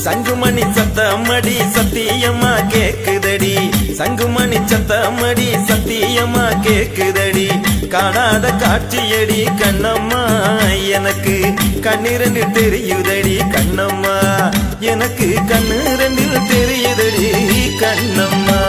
சங்குமணி சத்தமடி சத்தியமா கேக்குதடி சங்குமணி சத்தமடி சத்தியமா கேக்குதடி காணாத காட்சியடி கண்ணம்மா எனக்கு கண்ணிரண்டில் தெரியுதடி கண்ணம்மா எனக்கு கண்ணிரண்டில் தெரியுதடி கண்ணம்மா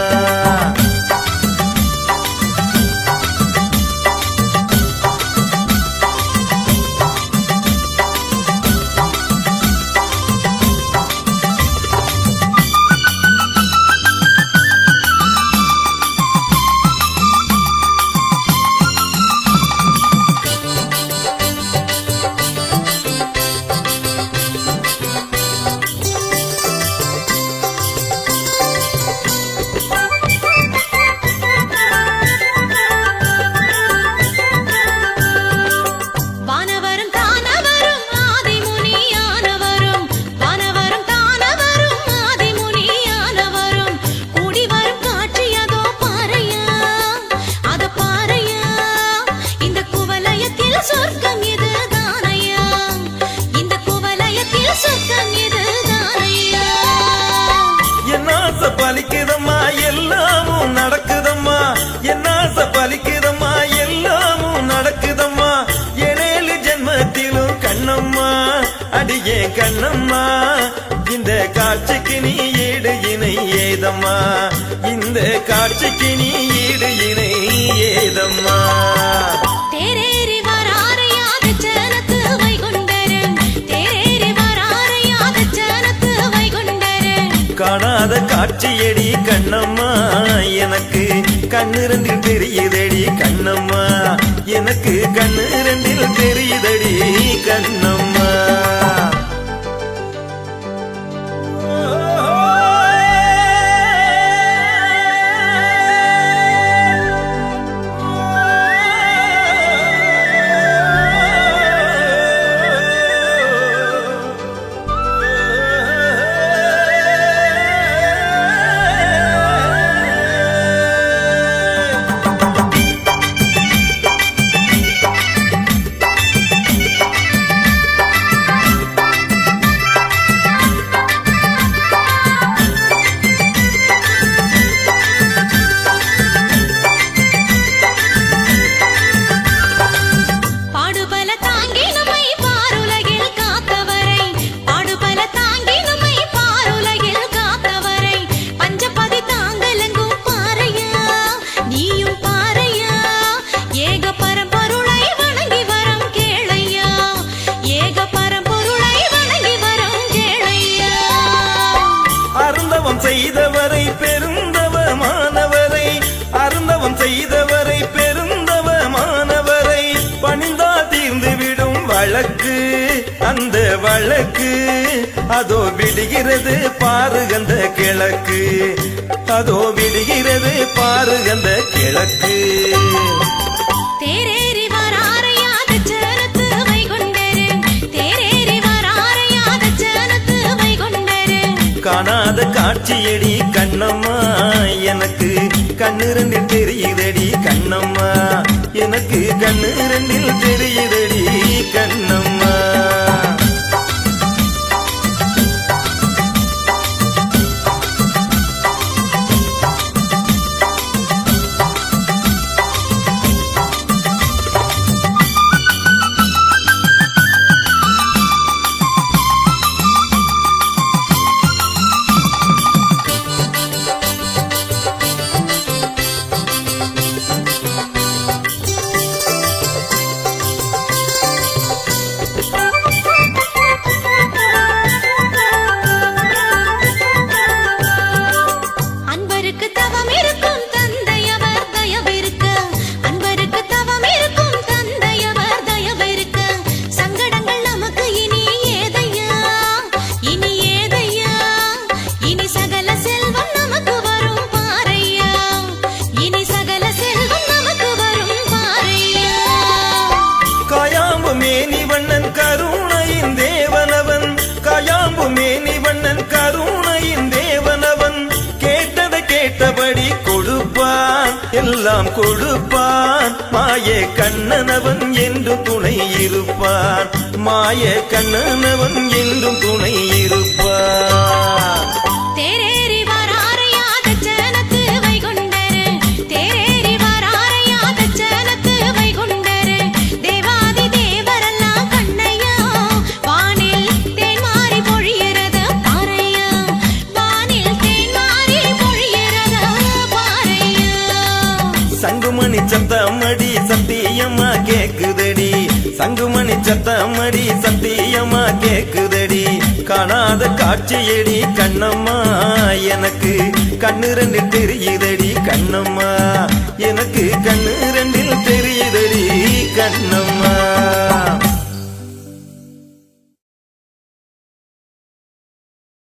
பலிக்குதம்மா எல்லாமும் நடக்குதம்மா என்ன பலிக்குதம்மா எல்லாமும் நடக்குதம்மா ஏழேழு ஜென்மத்திலும் கண்ணம்மா அடியே கண்ணம்மா இந்த காட்சிக்கு நீ ஈடு இணை ஏதம்மா இந்த காட்சிக்கு நீ ஈடு இணை ஏதம்மா காணாத காட்சியடி கண்ணம்மா எனக்கு கண்ணிரண்டில் தெரியுதடி கண்ணம்மா எனக்கு கண்ணிரண்டில் தெரியுதடி கண்ணம்மா செய்தவரை பெருந்தவமானவரை அருந்தவம் செய்தவரை பெருந்தவமானவரை பணிந்தா தீர்ந்துவிடும் வழக்கு அந்த வழக்கு அதோ விடுகிறது பாருகந்த கிழக்கு அதோ விடுகிறது பாருகந்த கிழக்கு காணாத காட்சியடி கண்ணம்மா எனக்கு கண்ணிரண்டில் தெரியுதடி கண்ணம்மா எனக்கு கண்ணிரண்டில் தெரியுதடி கண்ணம்மா எல்லாம் கொடுப்பான் மாய கண்ணனவன் என்றும் துணை இருப்பான் மாய கண்ணனவன் என்றும் துணை இருப்பான் சங்குமணி சத்தமடி சத்தியமா கேக்குதடி சங்குமணி சத்தமடி சத்தியமா கேக்குதடி காணாத காட்சியடி கண்ணம்மா எனக்கு கண்ணு ரெண்டு தெரியுதடி கண்ணம்மா எனக்கு கண்ணு ரெண்டு